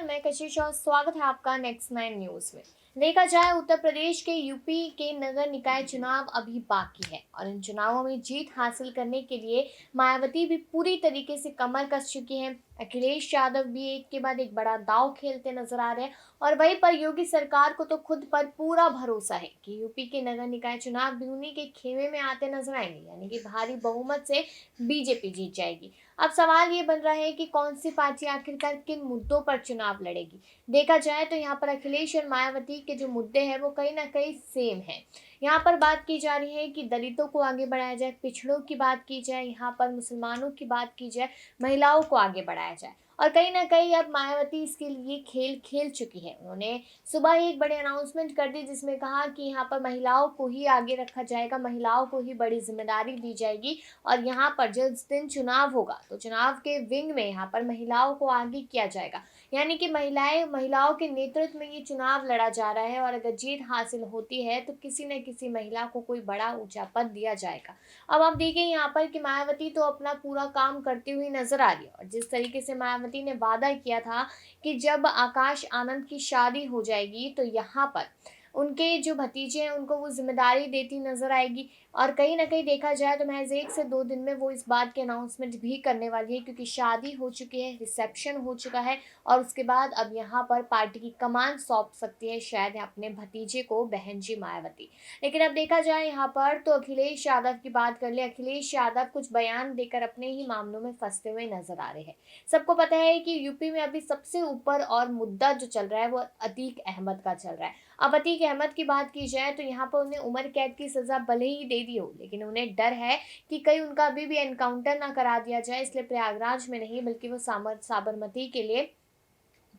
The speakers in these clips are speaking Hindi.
नमस्कार, मैं कशिश और स्वागत है आपका नेक्स्ट 9 न्यूज में। देखा जाए उत्तर प्रदेश के यूपी के नगर निकाय चुनाव अभी बाकी है और इन चुनावों में जीत हासिल करने के लिए मायावती भी पूरी तरीके से कमर कस चुकी हैं। अखिलेश यादव भी एक के बाद एक बड़ा दांव खेलते नजर आ रहे हैं और वहीं पर योगी सरकार को तो खुद पर पूरा भरोसा है कि यूपी के नगर निकाय चुनाव भी उन्हीं के खेमे में आते नजर आएंगे, यानी कि भारी बहुमत से बीजेपी जीत जाएगी। अब सवाल ये बन रहा है कि कौन सी पार्टी आखिरकार किन मुद्दों पर चुनाव लड़ेगी। देखा जाए तो यहाँ पर अखिलेश और मायावती के जो मुद्दे हैं वो कहीं ना कहीं सेम है। यहाँ पर बात की जा रही है कि दलितों को आगे बढ़ाया जाए, पिछड़ों की बात की जाए, यहाँ पर मुसलमानों की बात की जाए, महिलाओं को आगे बढ़ाया जाए। और कहीं ना कहीं अब मायावती इसके लिए खेल खेल चुकी है। उन्होंने सुबह ही एक बड़ी अनाउंसमेंट कर दी जिसमें कहा कि यहाँ पर महिलाओं को ही आगे रखा जाएगा, महिलाओं को ही बड़ी जिम्मेदारी दी जाएगी और यहाँ पर जिस दिन चुनाव होगा तो चुनाव के विंग में यहाँ पर महिलाओं को आगे किया जाएगा, यानी कि महिलाओं के नेतृत्व में ये चुनाव लड़ा जा रहा है और अगर जीत हासिल होती है तो किसी न किसी महिला को कोई बड़ा ऊंचा पद दिया जाएगा। अब आप देखिए यहाँ पर कि मायावती तो अपना पूरा काम करती हुई नजर आ रही है और जिस तरीके से मायावती ने वादा किया था कि जब आकाश आनंद की शादी हो जाएगी तो यहाँ पर उनके जो भतीजे हैं उनको वो जिम्मेदारी देती नजर आएगी। और कहीं ना कहीं देखा जाए तो महज 1 से 2 दिन में वो इस बात की अनाउंसमेंट भी करने वाली है, क्योंकि शादी हो चुकी है, रिसेप्शन हो चुका है और उसके बाद अब यहाँ पर पार्टी की कमान सौंप सकती है शायद अपने भतीजे को, बहन जी मायावती। लेकिन अब देखा जाए यहाँ पर तो अखिलेश यादव की बात कर ले, अखिलेश यादव कुछ बयान देकर अपने ही मामलों में फंसते हुए नजर आ रहे हैं। सबको पता है कि यूपी में अभी सबसे ऊपर और मुद्दा जो चल रहा है वो अतीक अहमद का चल रहा है। अब अतीक अहमद की बात की जाए तो यहाँ पर उन्हें उम्र कैद की सजा भले ही दे दी हो, लेकिन उन्हें डर है कि कहीं उनका अभी भी एनकाउंटर ना करा दिया जाए, इसलिए प्रयागराज में नहीं बल्कि वो साबरमती के लिए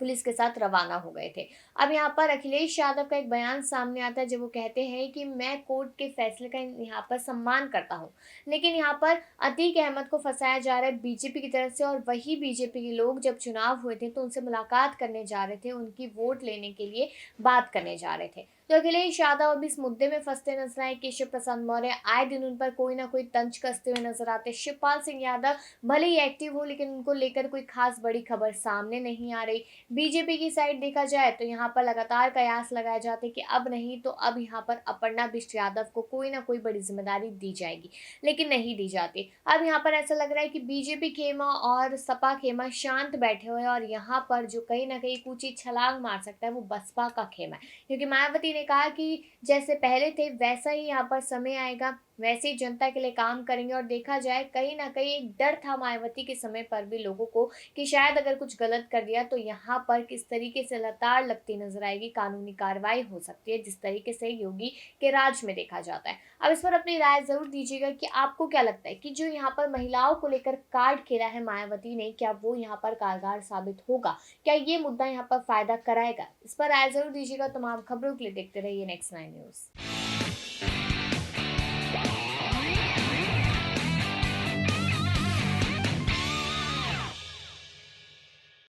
पुलिस के साथ रवाना हो गए थे। अब यहाँ पर अखिलेश यादव का एक बयान सामने आता है जब वो कहते हैं कि मैं कोर्ट के फैसले का यहाँ पर सम्मान करता हूँ, लेकिन यहाँ पर अतीक अहमद को फंसाया जा रहा है बीजेपी की तरफ से। और वही बीजेपी के लोग जब चुनाव हुए थे तो उनसे मुलाकात करने जा रहे थे, उनकी वोट लेने के लिए बात करने जा रहे थे। तो अखिलेश यादव अब इस मुद्दे में फंसते नजर आए। केशव प्रसाद मौर्य आए दिन उन पर कोई ना कोई तंज कसते हुए नजर आते। शिवपाल सिंह यादव भले ही एक्टिव हो लेकिन उनको लेकर कोई खास बड़ी खबर सामने नहीं आ रही। बीजेपी की साइड देखा जाए तो यहाँ पर लगातार कयास लगाए जाते कि अब नहीं तो अब यहाँ पर अपर्णा बिष्ट यादव को कोई ना कोई बड़ी जिम्मेदारी दी जाएगी, लेकिन नहीं दी जाती। अब यहाँ पर ऐसा लग रहा है कि बीजेपी खेमा और सपा खेमा शांत बैठे हुए हैं और यहाँ पर जो कहीं ना कहीं ऊंची छलांग मार सकता है वो बसपा का खेमा है, क्योंकि मायावती ने कहा कि जैसे पहले थे वैसा ही यहाँ पर समय आएगा, वैसे ही जनता के लिए काम करेंगे। और देखा जाए कहीं ना कहीं एक डर था मायावती के समय पर भी लोगों को कि शायद अगर कुछ गलत कर दिया तो यहाँ पर किस तरीके से लताड़ लगती नजर आएगी, कानूनी कार्रवाई हो सकती है जिस तरीके से योगी के राज में देखा जाता है। अब इस पर अपनी राय जरूर दीजिएगा कि आपको क्या लगता है कि जो यहाँ पर महिलाओं को लेकर कार्ड खेला है मायावती ने, क्या वो यहाँ पर कारगर साबित होगा, क्या ये मुद्दा यहाँ पर फायदा कराएगा? इस पर राय जरूर दीजिएगा। तमाम खबरों के लिए देखते रहिए नेक्स्ट 9 न्यूज।